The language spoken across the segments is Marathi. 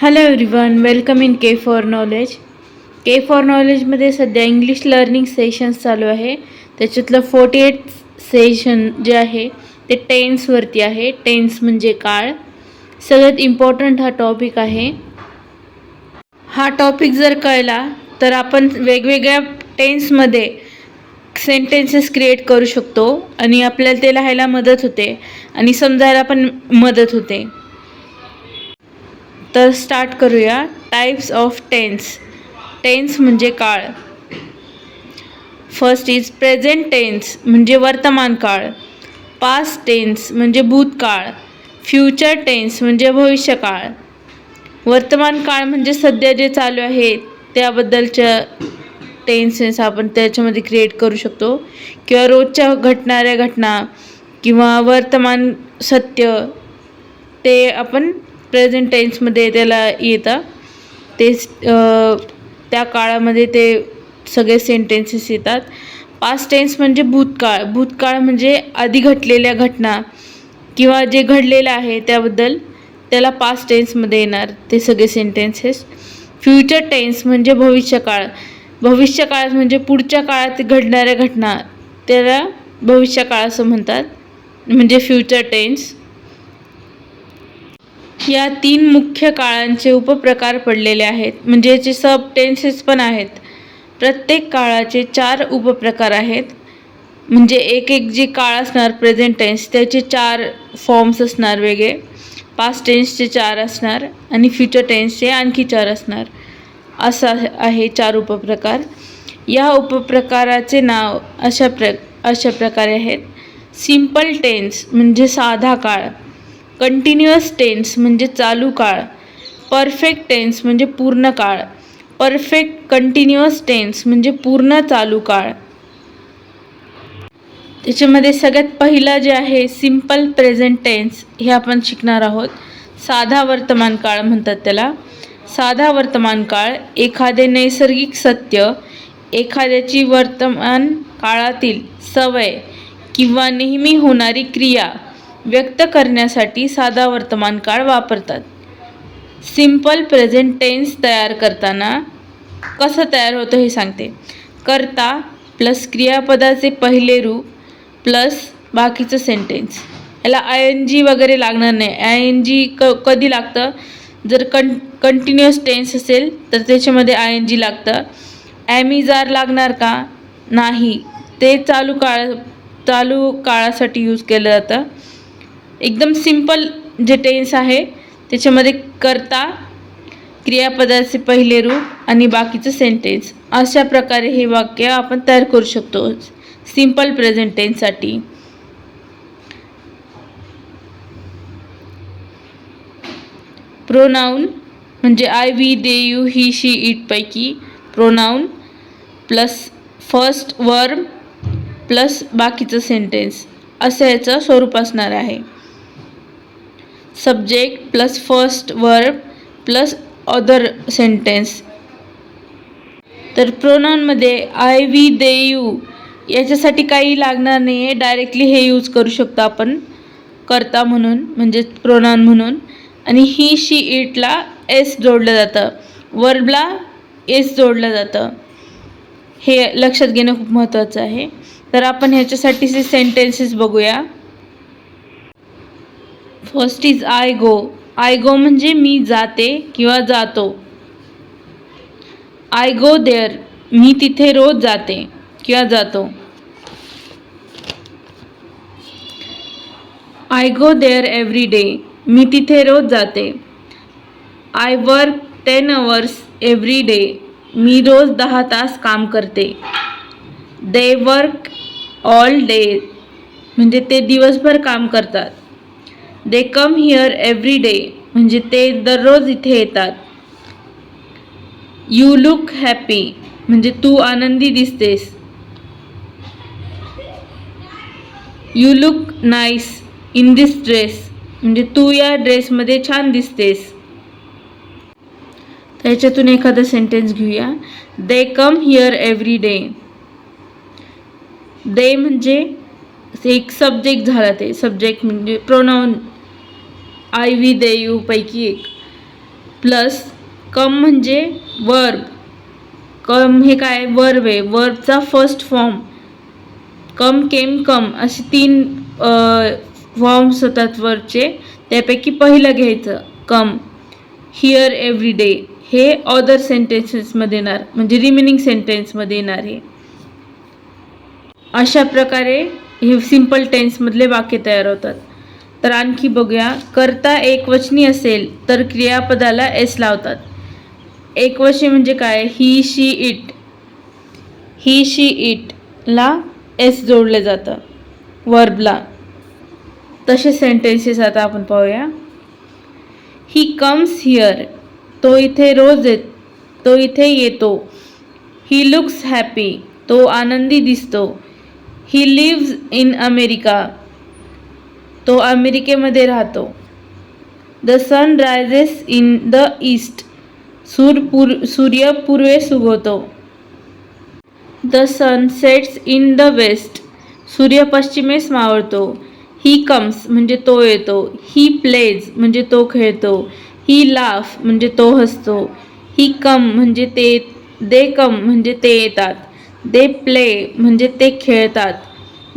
Hello everyone, welcome in K for knowledge. K for नॉलेजमध्ये सध्या इंग्लिश लर्निंग सेशन्स चालू आहे. त्याच्यातलं 48 सेशन जे आहे ते टेन्सवरती आहे. टेन्स म्हणजे काळ. सगळ्यात इम्पॉर्टंट हा टॉपिक आहे. हा टॉपिक जर कळला तर आपण वेगवेगळ्या टेन्समध्ये सेंटेन्सेस क्रिएट करू शकतो आणि आपल्याला ते लिहायला मदत होते आणि समजायला पण मदत होते. तर स्टार्ट करूया. Types of tense. टेन्स म्हणजे काळ. फर्स्ट इज प्रेझेंट टेन्स म्हणजे वर्तमान काळ. पास्ट टेन्स म्हणजे भूतकाळ. फ्युचर टेन्स म्हणजे भविष्यकाळ. वर्तमान काळ म्हणजे सध्या जे चालू आहे त्याबद्दलच्या टेन्सेस आपण त्याच्यामध्ये क्रिएट करू शकतो किंवा रोजच्या घडणाऱ्या घटना किंवा वर्तमान सत्य ते आपण प्रेझेंट टेन्समध्ये त्याला येतं. ते त्या काळामध्ये ते सगळे सेंटेन्सेस येतात. पास्ट टेन्स म्हणजे भूतकाळ. भूतकाळ म्हणजे आधी घडलेल्या घटना किंवा जे घडलेलं आहे त्याबद्दल त्याला पास्ट टेन्समध्ये येणार ते सगळे सेंटेन्सेस. फ्युचर टेन्स म्हणजे भविष्यकाळ. भविष्यकाळ म्हणजे पुढच्या काळात घडणाऱ्या घटना त्याला भविष्यकाळ असं म्हणतात, म्हणजे फ्युचर टेन्स. या 3 मुख्य काळांचे उपप्रकार पडलेले आहेत, म्हणजे याचे सब टेन्सेस पण आहेत. प्रत्येक काळाचे 4 उपप्रकार आहेत. म्हणजे एक एक जे काळ असणार प्रेझेंट टेन्स त्याचे 4 फॉर्म्स असणार वेगळे. पास्ट टेन्सचे 4 असणार आणि फ्युचर टेन्सचे आणखी 4 असणार. असं आहे 4 उपप्रकार. या उपप्रकाराचे नाव अशा प्रकारे आहेत. सिंपल टेन्स म्हणजे साधा काळ. कंटिन्युअस टेन्स म्हणजे चालू काळ. परफेक्ट टेन्स म्हणजे पूर्ण काळ. परफेक्ट कंटिन्युअस टेन्स म्हणजे पूर्ण चालू काळ. त्याच्यामध्ये सगळ्यात पहिलं जे आहे सिंपल प्रेझेंट टेन्स हे आपण शिकणार आहोत. साधा वर्तमान काळ म्हणतात त्याला. साधा वर्तमान काळ एखादे नैसर्गिक सत्य, एखाद्याची वर्तमान काळातील सवय किंवा नेहमी होणारी क्रिया व्यक्त करण्यासाठी साधा वर्तमान काळ वापरतात. सिंपल प्रेझेंट टेन्स तयार करताना कसं तयार होतं हे सांगते. कर्ता प्लस क्रियापदाचे पहिले रूप प्लस बाकीचं सेंटेन्स. याला ING वगैरे लागणार नाही. ING कधी लागतं? जर कंटिन्युअस टेन्स असेल तर त्याच्यामध्ये ING लागतं. ॲमिजार लागणार का? नाही. ते चालू काळासाठी यूज केलं जातं. एकदम सिंपल जे टेन्स आहे त्याच्यामध्ये कर्ता, क्रियापदाचे पहिले रूप आणि बाकीचं सेंटेन्स अशा प्रकारे हे वाक्य आपण तयार करू शकतो सिंपल प्रेझेंट टेन्ससाठी. प्रोनाऊन म्हणजे I, we, they, you, he, she, it पैकी pronoun plus first verb plus बाकीचं सेंटेन्स असं याचं स्वरूप असणार आहे. Subject plus first verb plus other sentence. तर प्रोनाऊनमध्ये I, we, they, you याच्यासाठी काही लागणार नाही आहे. डायरेक्टली हे यूज करू शकतो आपण कर्ता म्हणून, म्हणजे प्रोनाऊन म्हणून. आणि ही, शी, इटला S जोडलं जातं. वर्बला S जोडलं जातं. हे लक्षात घेणं खूप महत्त्वाचं आहे. तर आपण ह्याच्यासाठीचे सेंटेन्सेस बघूया. First is I go. I go म्हणजे मी जाते किंवा जातो. I go there. मी तिथे रोज जाते किंवा जातो. I go there every day. मी तिथे रोज जाते. I work 10 hours every day. मी रोज 10 तास काम करते. They work all day. म्हणजे ते दिवसभर काम करतात. They come here every day. म्हणजे ते दररोज इथे येतात. You look happy. म्हणजे तू आनंदी दिसतेस. You look nice in this dress. म्हणजे तू या ड्रेसमध्ये छान दिसतेस. त्याच्यातून एखादा सेंटेन्स घेऊया. They come here every day. They म्हणजे एक सब्जेक्ट झाला. ते सब्जेक्ट म्हणजे pronoun I, we, they, you पैकी एक. प्लस कम म्हणजे वर्ब. कम हे काय वर्ब आहे. वर्बचा फर्स्ट फॉर्म. कम केम कम असे 3 फॉर्म्स होतात वर्बचे. त्यापैकी पहिलं घ्यायचं कम. हिअर एव्हरी डे हे अदर सेंटेन्सेसमध्ये येणार, म्हणजे रिमेनिंग सेंटेन्समध्ये येणार आहे. अशा प्रकारे हे सिंपल टेन्समधले वाक्य तयार होतात. तर आणखी बघूया. करता एकवचनी असेल तर क्रियापदाला एस लावतात. एकवचनी म्हणजे काय? ही शी इट. ही शी इटला एस जोडलं जातं वर्बला. तसे सेंटेन्सेस आता आपण पाहूया. ही कम्स हिअर, तो इथे रोज तो इथे येतो. ही लुक्स हॅपी, तो आनंदी दिसतो. ही लिव्ज इन अमेरिका, तो अमेरिकेमध्ये राहतो. The sun rises in the east, सूर्य पूर्वेस उगवतो. The sun sets in the west, सूर्य पश्चिमेस मावळतो. ही कम्स म्हणजे तो येतो. ही प्लेज म्हणजे तो खेळतो. ही लाफ म्हणजे तो हसतो. ही कम म्हणजे ते. दे कम म्हणजे ते येतात. दे प्ले म्हणजे ते खेळतात.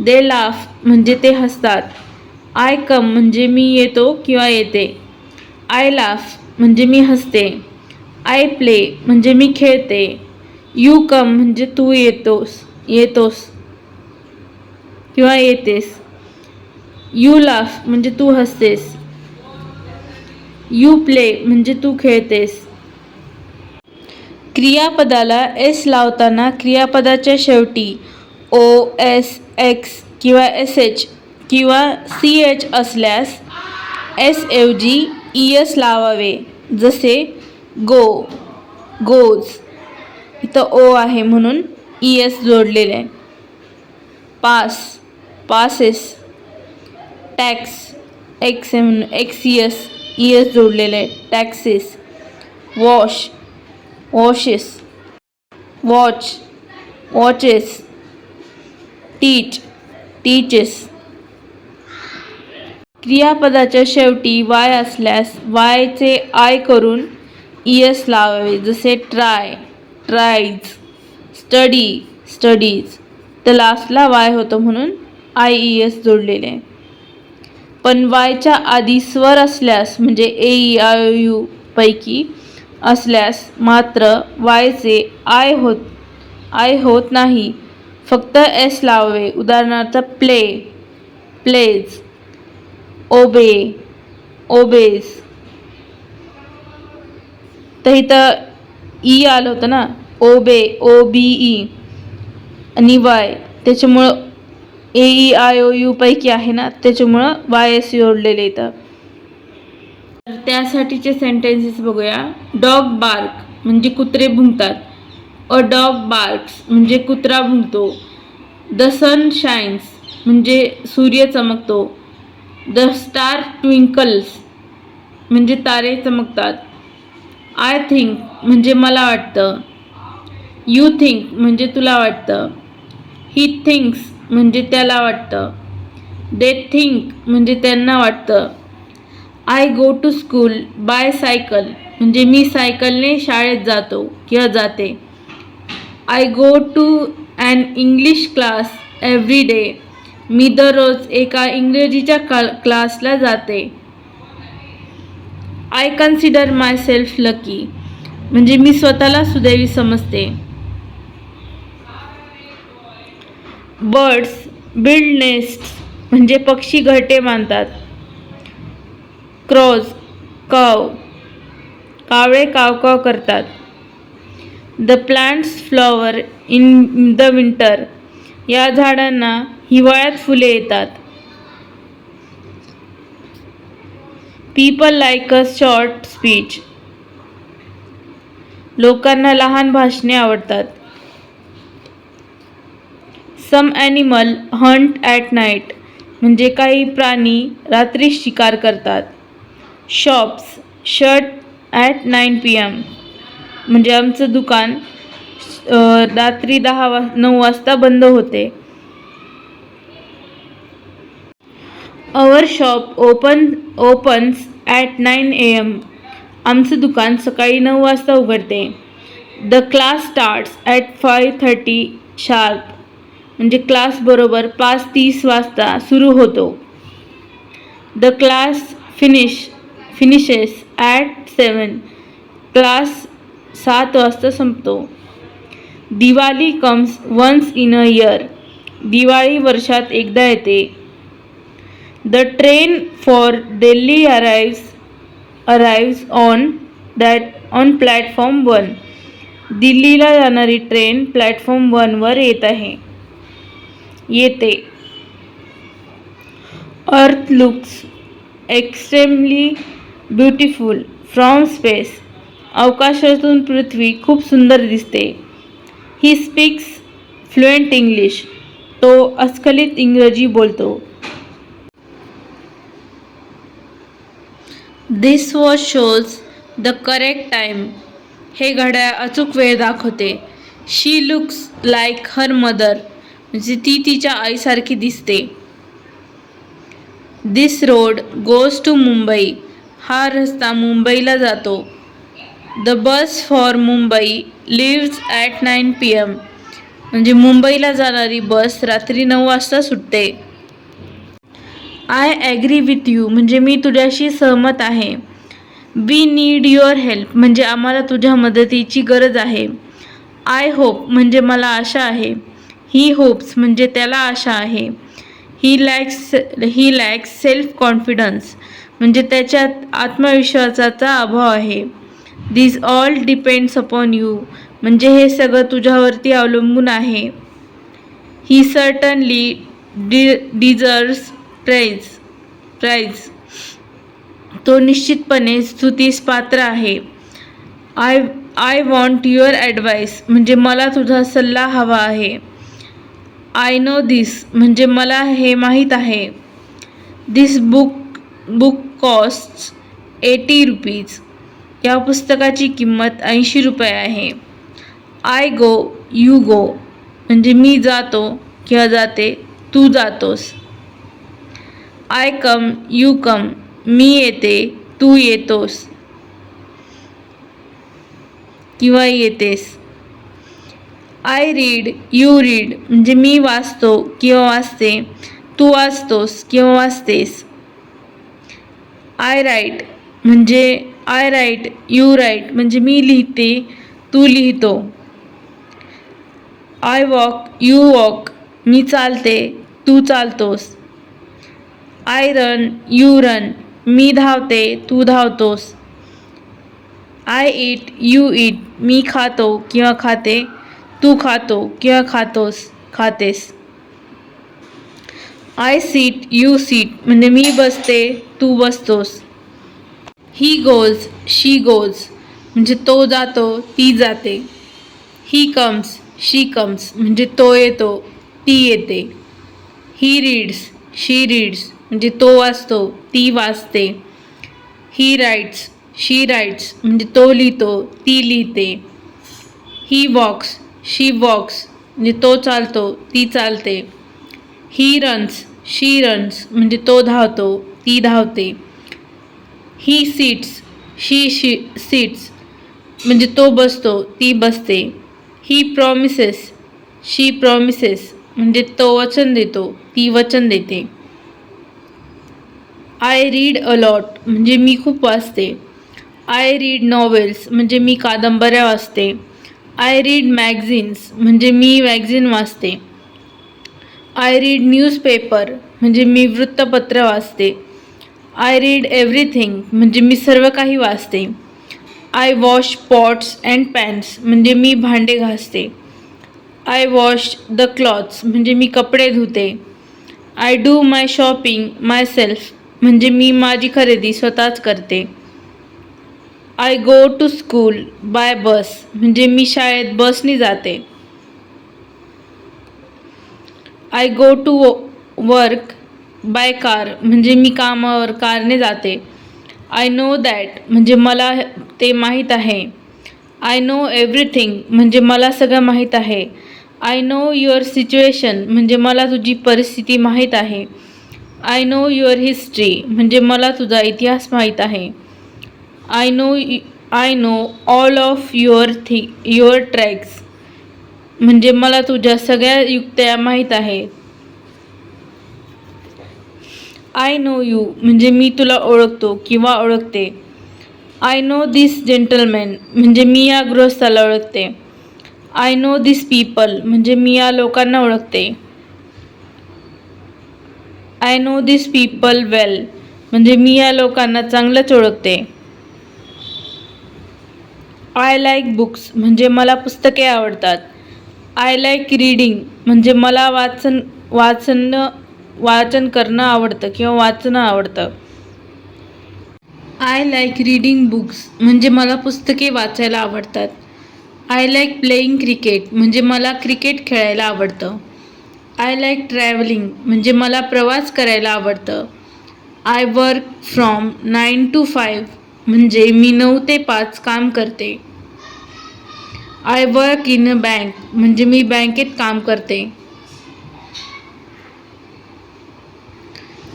दे लाफ म्हणजे ते हसतात. आय कम म्हणजे मी येतो किंवा येते. आय लाफ म्हणजे मी हसते. आय प्ले म्हणजे मी खेळते. यू कम म्हणजे तू येतोस किंवा येतेस. यू लाफ म्हणजे तू हसतेस. यू प्ले म्हणजे तू खेळतेस. क्रियापदाला एस लावताना क्रियापदाच्या शेवटी ओ, एस, एक्स किंवा एस एच किंवा सी एच असल्यास एस ऐवजी ई एस लावावे. जसे गो, गोज. इथं ओ आहे म्हणून ई एस जोडलेले आहे. Pass, passes. टॅक्स, एक्स आहे म्हणून एक्स ई एस जोडलेले आहे. Taxes. Wash, washes. Watch, watches. Teach, teaches. क्रियापदाच्या शेवटी वाय असल्यास वायचे आय करून ई एस लावावे. जसे ट्राय, ट्राईज. Study, studies. तर लास्टला वाय होतो म्हणून आय ई एस जोडलेले आहे. पण वायच्या आधी स्वर असल्यास म्हणजे ए ई आय ओ यू पैकी असल्यास मात्र वायचे आय होत नाही, फक्त एस लावावे. उदाहरणार्थ प्ले, प्लेज. ओबे, ओबेज. तर इथं ई आलं होतं ना, ओबे, ओ बी ई आणि वाय, त्याच्यामुळं ए ई आय ओ यू पैकी आहे ना, त्याच्यामुळं वाय एस जोडलेले इथं. त्यासाठीचे सेंटेन्सेस बघूया. डॉग बार्क म्हणजे कुत्रे भुंकतात. अ डॉग बार्क्स म्हणजे कुत्रा भुंकतो. द सन शाईन्स म्हणजे सूर्य चमकतो. द स्टार ट्विंकल्स म्हणजे तारे चमकतात. आय थिंक म्हणजे मला वाटतं. यू थिंक म्हणजे तुला वाटतं. ही थिंक्स म्हणजे त्याला वाटतं. दे थिंक म्हणजे त्यांना वाटतं. I go to school by cycle म्हणजे मी सायकलने शाळेत जातो किंवा जाते. I go to an English class every day, मी दररोज एका इंग्रजीच्या क्लासला जाते. I consider myself lucky म्हणजे मी स्वतःला सुदैवी समजते. बर्ड्स बिल्ड नेस्ट्स म्हणजे पक्षी घरटे बांधतात. क्रॉज, काव, कावळे कावकाव करतात. The plants flower in the winter, या झाडांना हिवाळ्यात फुले येतात. People like a short speech, लोकांना लहान भाषणे आवडतात. सम ॲनिमल हंट ॲट नाईट म्हणजे काही प्राणी रात्री शिकार करतात. शॉप्स शट ॲट 9 PM म्हणजे आमचं दुकान रात्री 9 वाजता बंद होते. Our shop opens at 9 AM आमचं दुकान सकाळी 9 वाजता उघडते. The class starts at 5:30 sharp. म्हणजे क्लास बरोबर 5:30 वाजता सुरू होतो. The class finishes at 7. Class 7 वाजता संपतो. Diwali comes once in a year. Diwali वर्षात एकदा येते. The train for Delhi arrives on platform 1. दिल्लीला जाणारी ट्रेन प्लॅटफॉर्म 1 वर येते. Earth looks extremely beautiful from space. अवकाशातून पृथ्वी खूप सुंदर दिसते. He speaks fluent English. तो अस्खलित इंग्रजी बोलतो. This watch shows the correct time. हे घड्याळ अचूक वेळ दाखवते. She looks like her mother. म्हणजे ती तिच्या आईसारखी दिसते. This road goes to Mumbai. हा रस्ता मुंबईला जातो. The bus for Mumbai lives at 9 PM. म्हणजे मुंबईला जाणारी बस रात्री 9 वाजता सुटते. I agree with you. म्हणजे मी तुझ्याशी सहमत आहे. We need your help. म्हणजे आम्हाला तुझ्या मदतीची गरज आहे. I hope. म्हणजे मला आशा आहे. He hopes. म्हणजे त्याला आशा आहे. He lacks self confidence. म्हणजे त्याच्यात आत्मविश्वासाचा अभाव आहे. This all depends upon you. म्हणजे हे सगळं तुझ्यावरती अवलंबून आहे. He certainly deserves prize. तो निश्चितपणे स्तुतीस पात्र आहे. I want your advice. म्हणजे मला तुझा सल्ला हवा आहे. आय नो दिस. म्हणजे मला हे माहीत आहे. दिस बुक कॉस्ट्स 80 रुपीज. या पुस्तकाची किंमत 80 रुपये आहे. I go you go. म्हणजे मी जातो किंवा जाते तू जातोस. I come you come. मी येते तू येतोस किंवा येतेस. I read you read. म्हणजे मी वाचतो किंवा वाचते तू वाचतोस किंवा वाचतेस. I write you write. म्हणजे मी लिहिते तू लिहितो. I walk you walk. मी चालते तू चालतोस. I run you run. मी धावते तू धावतोस. I eat you eat. मी खातो किंवा खाते तू खातो किंवा खातेस. I sit you sit. म्हणजे मी बसते तू बसतोस. He goes she goes. म्हणजे तो जातो ती जाते. He comes she comes. म्हणजे तो येतो ती येते. He reads she reads. म्हणजे तो वाचतो ती वाचते. ही राईट्स शी राईट्स. म्हणजे तो लिहितो ती लिहिते. ही वॉक्स शी वॉक्स. म्हणजे तो चालतो ती चालते. He runs she runs. म्हणजे तो धावतो ती धावते. ही सीट्स शी सीट्स. म्हणजे तो बसतो ती बसते. ही प्रॉमिसेस शी प्रॉमिसेस. म्हणजे तो वचन देतो ती वचन देते. I read a lot. म्हणजे मी खूप वाचते. I read novels. म्हणजे मी कादंबऱ्या वाचते. I read magazines. म्हणजे मी मॅगझिन वाचते. I read newspaper. म्हणजे मी वृत्तपत्र वाचते. I read everything. म्हणजे मी सर्व काही वाचते. I wash pots and pans. म्हणजे मी भांडे घासते. I wash the clothes. म्हणजे मी कपडे धुते. I do my shopping myself. म्हणजे मी माझी खरेदी स्वतःच करते. I go to school bye बस. म्हणजे मी शाळेत बसने जाते. I go to work by car. म्हणजे मी कामावर कारने जाते. I know that. म्हणजे मला ते माहीत आहे. I know everything. म्हणजे मला सगळं माहीत आहे. I know your situation. म्हणजे मला तुझी परिस्थिती माहीत आहे. I know your history. म्हणजे मला तुझा इतिहास माहीत आहे. I know all of your tracks म्हणजे मला तुझ्या सगळ्या युक्त्या माहीत आहेत. आय नो यू म्हणजे मी तुला ओळखतो किंवा ओळखते. आय नो दिस जेंटलमॅन म्हणजे मी या गृहस्थाला ओळखते. आय नो दिस पीपल म्हणजे मी या लोकांना ओळखते. आय नो दिस पीपल वेल म्हणजे मी या लोकांना चांगलंच ओळखते. आय लाईक बुक्स म्हणजे मला पुस्तके आवडतात. आय लाईक रीडिंग म्हणजे मला वाचन करणं आवडतं किंवा वाचणं आवडतं. आय लाईक रीडिंग बुक्स म्हणजे मला पुस्तके वाचायला आवडतात. आय लाईक प्लेईंग क्रिकेट म्हणजे मला क्रिकेट खेळायला आवडतं. आय लाईक ट्रॅव्हलिंग म्हणजे मला प्रवास करायला आवडतं. आय वर्क फ्रॉम 9 to 5 म्हणजे मी 9 ते 5 काम करते. I work in a bank म्हणजे मी बँकेत काम करते.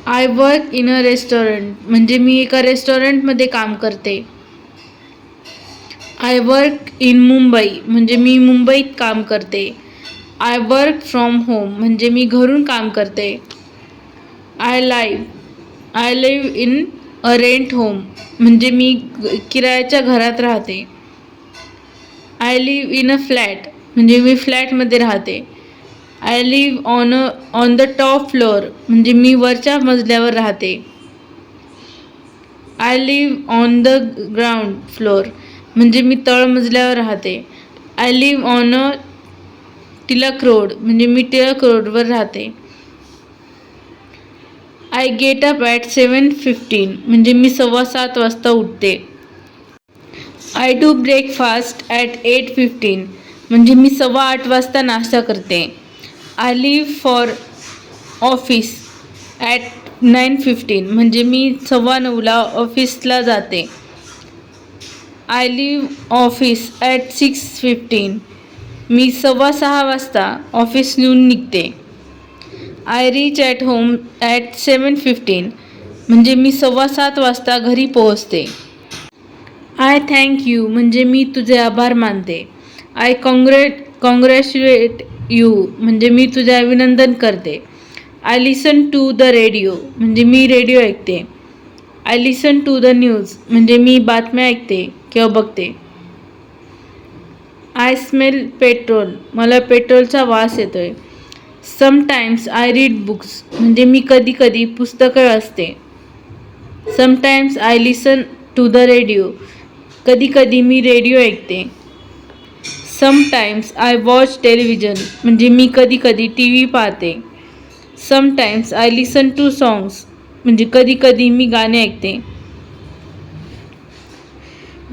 I work in a restaurant म्हणजे मी एका रेस्टॉरंटमध्ये काम करते. आय वर्क इन मुंबई म्हणजे मी मुंबईत काम करते. आय वर्क फ्रॉम होम म्हणजे मी घरून काम करते. I live in a rent home म्हणजे मी किरायाच्या घरात राहते. I live in a flat म्हणजे मी फ्लॅटमध्ये राहते. I live on the top floor म्हणजे मी वरच्या मजल्यावर राहते. I live on the ground floor म्हणजे मी तळमजल्यावर राहते. I live on a Tilak road म्हणजे मी टिळक रोडवर राहते. आय गेट अप ॲट 7:15 म्हणजे मी 7:15 वाजता उठते. आय डू ब्रेकफास्ट ॲट 8:15 म्हणजे मी 8:15 वाजता नाश्ता करते. I leave for office at 9:15 म्हणजे मी 9:15 ऑफिसला जाते. आय लिव्ह ऑफिस ॲट 6:15 मी 6:15 वाजता ऑफिस नेऊन निघते. I reach at home at 7:15 म्हणजे मी 7:15 वाजता घरी पोहोचते. आय थँक यू म्हणजे मी तुझे आभार मानते. आय कॉंग्रॅच्युलेट यू म्हणजे मी तुझे अभिनंदन करते. I listen to the radio म्हणजे मी रेडिओ ऐकते. I listen to the news म्हणजे मी बातम्या ऐकते किंवा बघते. आय स्मेल पेट्रोल मला पेट्रोलचा वास येतोय. समटाईम्स आय रीड बुक्स म्हणजे मी कधी कधी पुस्तकं वाचते. Sometimes I listen to the radio कधी कधी मी रेडिओ ऐकते. समटाईम्स आय वॉच टेलिव्हिजन म्हणजे मी कधी कधी टी व्ही पाहते. Sometimes I listen to songs म्हणजे कधी कधी मी गाणे ऐकते.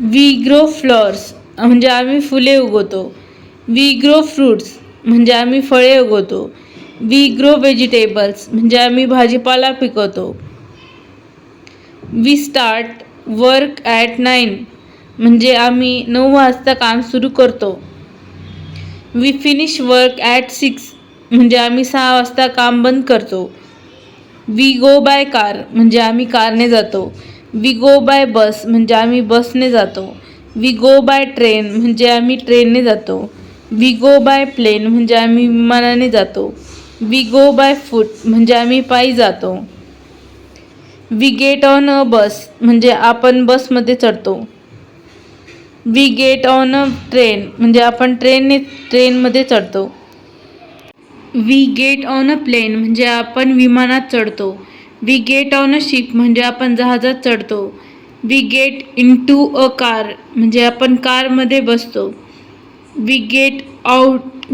वी ग्रो फ्लॉवर्स म्हणजे आम्ही फुले उगवतो. वी ग्रो फ्रूट्स म्हणजे आम्ही फळे उगवतो. वी ग्रो व्हेजिटेबल्स म्हणजे आम्ही भाजीपाला पिकवतो. वी स्टार्ट वर्क ॲट 9 म्हणजे आम्ही 9 वाजता काम सुरू करतो. वी फिनिश वर्क ॲट 6 म्हणजे आम्ही 6 वाजता काम बंद करतो. वी गो बाय कार म्हणजे आम्ही कारने जातो. वी गो बाय बस म्हणजे आम्ही बसने जातो. वी गो बाय ट्रेन म्हणजे आम्ही ट्रेनने जातो. वी गो बाय प्लेन म्हणजे आम्ही विमानाने जातो. वी गो बाय फूट म्हणजे आम्ही पायी जातो. We get on a bus म्हणजे आपण बसमध्ये चढतो. We get on a train म्हणजे आपण ट्रेनमध्ये चढतो. We get on a plane म्हणजे आपण विमानात चढतो. We get on a ship म्हणजे आपण जहाजात चढतो. We get into a car म्हणजे आपण कारमध्ये बसतो. We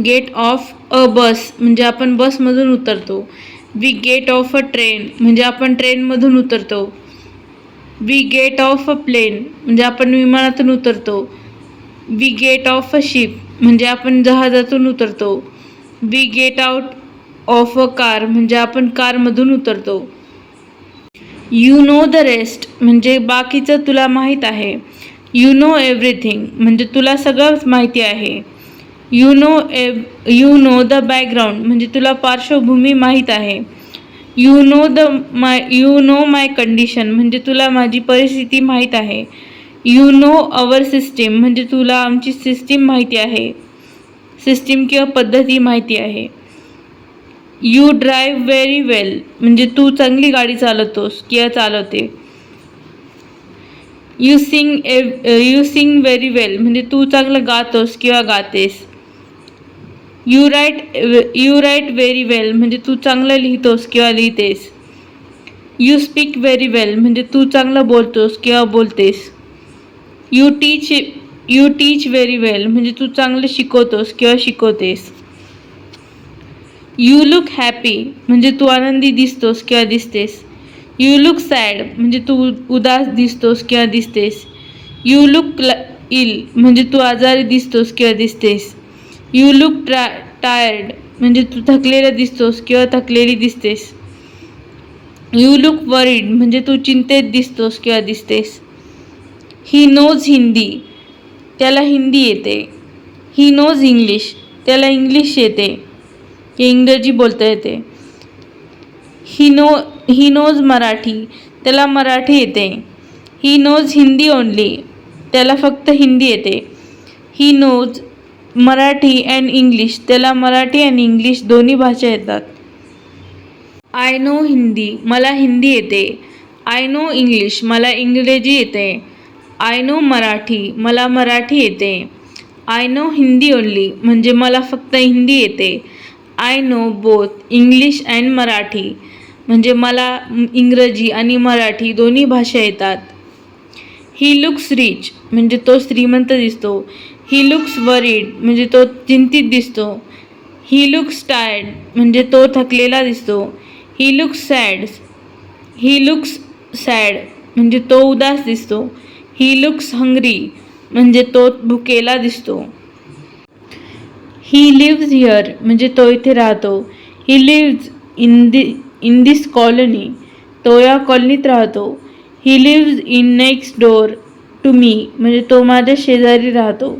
get off a bus म्हणजे आपण बसमधून उतरतो. We get off a train म्हणजे आपण ट्रेनमधून उतरतो. We get off a plane म्हणजे आपण विमानातून उतरतो. We get off a ship म्हणजे आपण जहाजातून उतरतो. We get out of a car म्हणजे आपण कारमधून उतरतो. यू नो द रेस्ट म्हणजे बाकीचं तुला माहीत आहे. यू नो एव्हरीथिंग म्हणजे तुला सगळंच माहिती आहे. यू नो द बॅकग्राऊंड म्हणजे तुला पार्श्वभूमी माहीत आहे. यू नो माय कंडिशन म्हणजे तुला माझी परिस्थिती माहीत आहे. यू नो अवर सिस्टीम म्हणजे तुला आमची सिस्टीम माहिती आहे, सिस्टीम किंवा पद्धती माहिती आहे. यू ड्राईव्ह व्हेरी वेल म्हणजे तू चांगली गाडी चालवतोस किंवा चालवते. यू सिंग व्हेरी वेल म्हणजे तू चांगलं गातोस किंवा गातेस. यू राईट व्हेरी वेल म्हणजे तू चांगलं लिहितोस किंवा लिहितेस. यू स्पीक व्हेरी वेल म्हणजे तू चांगलं बोलतोस किंवा बोलतेस. यू टीच व्हेरी वेल म्हणजे तू चांगलं शिकवतोस किंवा शिकवतेस. यू लुक हॅपी म्हणजे तू आनंदी दिसतोस किंवा दिसतेस. यू लुक सॅड म्हणजे तू उदास दिसतोस किंवा दिसतेस. यू लुक इल म्हणजे तू आजारी दिसतोस किंवा दिसतेस. यू लुक टायर्ड म्हणजे तू थकलेला दिसतोस किंवा थकलेली दिसतेस. यू लुक वरीड म्हणजे तू चिंतेत दिसतोस किंवा दिसतेस. ही नोज हिंदी त्याला हिंदी येते. ही नोज इंग्लिश त्याला इंग्लिश येते, इंग्रजी बोलता येते. ही नोज मराठी त्याला मराठी येते. ही नोज हिंदी ओनली त्याला फक्त हिंदी येते. He knows Marathi and English त्याला मराठी आणि इंग्लिश दोन्ही भाषा येतात. आय नो हिंदी मला हिंदी येते. आय नो इंग्लिश मला इंग्रजी येते. आय नो मराठी मला मराठी येते. आय नो हिंदी ओनली म्हणजे मला फक्त हिंदी येते. I know both English and Marathi म्हणजे मला इंग्रजी आणि मराठी दोन्ही भाषा येतात. ही लुक्स रिच म्हणजे तो श्रीमंत दिसतो. ही लुक्स वरीड म्हणजे तो चिंतित दिसतो. ही लुक्स टायर्ड म्हणजे तो थकलेला दिसतो. ही लुक्स सॅड म्हणजे तो उदास दिसतो. ही लुक्स हंग्री म्हणजे तो भुकेला दिसतो. ही लिव्ज हिअर म्हणजे तो इथे राहतो. He lives in this colony तो या कॉलनीत राहतो. He lives in next door to me म्हणजे तो माझ्या शेजारी राहतो.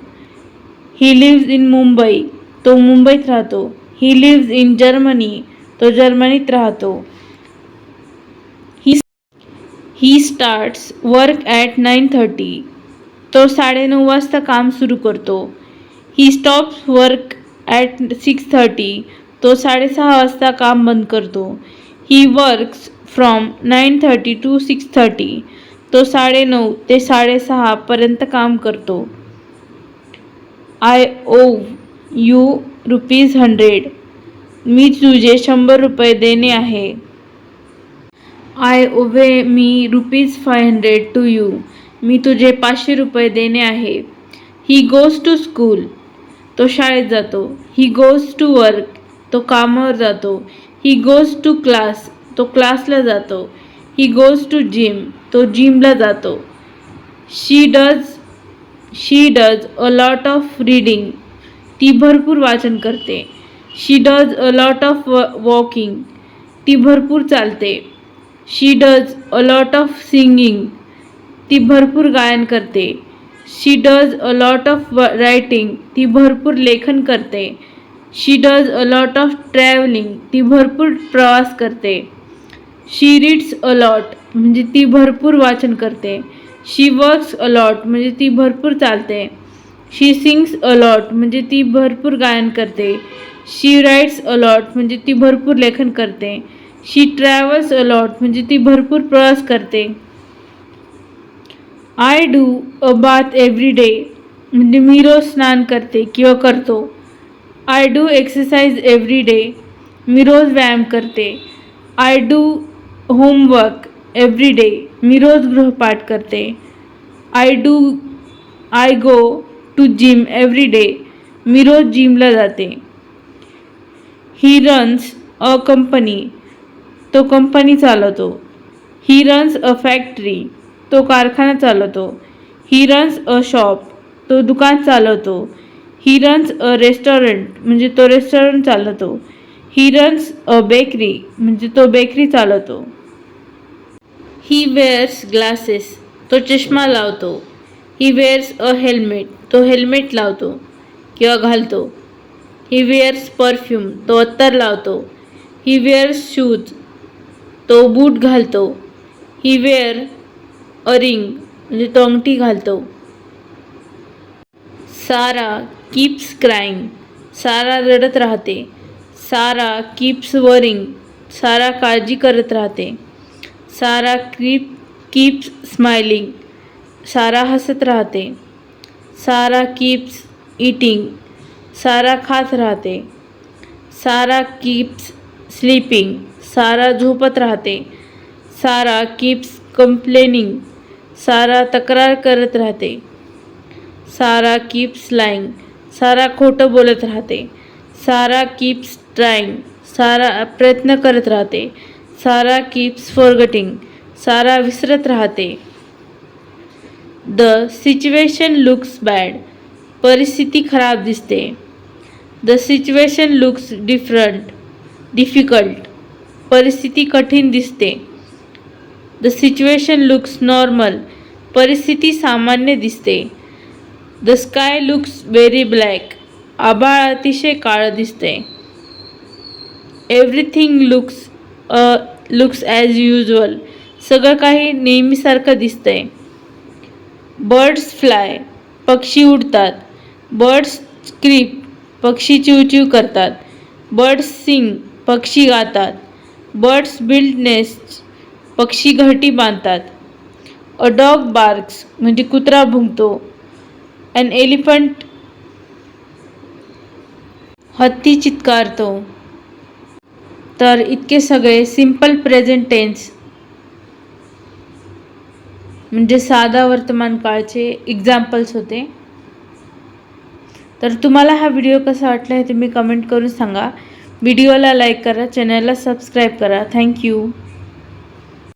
ही लिव्ज इन मुंबई तो मुंबईत राहतो. ही लिव्ज इन जर्मनी तो जर्मनीत राहतो. ही स्टार्ट्स वर्क ॲट 9:30 तो 9:30 वाजता काम सुरू करतो. ही स्टॉप्स वर्क ॲट 6:30 तो 6:30 वाजता काम बंद करतो. ही वर्क्स फ्रॉम 9:30 to 6:30 तो 9:30 ते 6:30 पर्यंत काम करतो. आय ओव यू ₹100 मी तुझे 100 रुपये देणे आहे. आय ओवे मी ₹500 टू यू मी तुझे 500 रुपये देणे आहे. ही गोज टू स्कूल तो शाळेत जातो. ही गोज टू वर्क तो कामावर जातो. ही गोज टू क्लास तो क्लासला जातो. ही गोज टू जिम तो जिमला जातो. She does a lot of reading ती भरपूर वाचन करते. She does a lot of walking ती भरपूर चालते. She does a lot of singing ती भरपूर गायन करते. She does a lot of writing ती भरपूर लेखन करते. She does a lot of travelling ती भरपूर प्रवास करते. शी रीड्स अ लॉट म्हणजे ती भरपूर वाचन करते. शी वर्क्स अ लॉट म्हणजे ती भरपूर चालते. शी सिंग्स अ लॉट म्हणजे ती भरपूर गायन करते. शी राईट्स अ लॉट म्हणजे ती भरपूर लेखन करते. शी ट्रॅव्हल्स अ लॉट म्हणजे ती भरपूर प्रवास करते. I do a bath every day म्हणजे मी रोज स्नान करते किंवा करतो. I do exercise every day मी रोज व्यायाम करते. I do homework every day मी रोज गृहपाठ करते. I go to gym every day मी रोज जिमला जाते. ही रन्स अ कंपनी तो कंपनी चालवतो. ही रन्स अ फॅक्टरी तो कारखाना चालवतो. ही रन्स अ शॉप तो दुकान चालवतो. ही रन्स अ रेस्टॉरंट म्हणजे तो रेस्टॉरंट चालवतो. ही रन्स अ बेकरी म्हणजे तो बेकरी चालवतो. ही वेअर्स ग्लासेस तो चष्मा लावतो. ही वेअर्स अ हेल्मेट तो हेल्मेट लावतो किंवा घालतो. ही वेअर्स परफ्यूम तो अत्तर लावतो. ही वेअर्स शूज तो बूट घालतो. ही वेअर अ रिंग म्हणजे तो अंगठी घालतो. सारा कीप्स क्राईंग, सारा रडत राहते. सारा कीप्स वरिंग, सारा काळजी करत राहते. सारा कीप्स स्माइलिंग, सारा हसत राहते. सारा कीप्स ईटिंग, सारा खात राहते. सारा कीप्स स्लीपिंग, सारा झोपत राहते. सारा कीप्स कंप्लेनिंग, सारा तक्रार करत राहते. सारा कीप्स लाईंग, सारा खोटं बोलत राहते. सारा कीप्स ट्राईंग, सारा प्रयत्न करत राहते. सारा कीप्स फॉरगेटिंग, सारा विसरत राहते. द सिच्युएशन लुक्स बॅड, परिस्थिती खराब दिसते. द सिच्युएशन लुक्स डिफिकल्ट, परिस्थिती कठीण दिसते. द सिच्युएशन लुक्स नॉर्मल, परिस्थिती सामान्य दिसते. The sky looks very black, आभाळ अतिशय काळं दिसते. एव्हरीथिंग लुक्स ॲज युजल, सगळं काही नेहमीसारखं दिसतंय. बर्ड्स फ्लाय, पक्षी उडतात. बर्ड्स क्रीप, पक्षी चिवचिव करतात. बर्ड्स सिंग, पक्षी गातात. बर्ड्स बिल्ड नेस्ट, पक्षी घरटी बांधतात. अ डॉग बार्क्स, म्हणजे कुत्रा भुंकतो. ॲन एलिफंट, हत्ती चित्कारतो. तर इतके सगळे सिंपल प्रेझेंट टेन्स म्हणजे साधा वर्तमान काळचे एक्झाम्पल्स होते. तर तुम्हाला हा व्हिडिओ कसा वाटला हे तुम्ही कमेंट करून सांगा. व्हिडिओला लाईक करा, चॅनलला सबस्क्राईब करा. थँक्यू.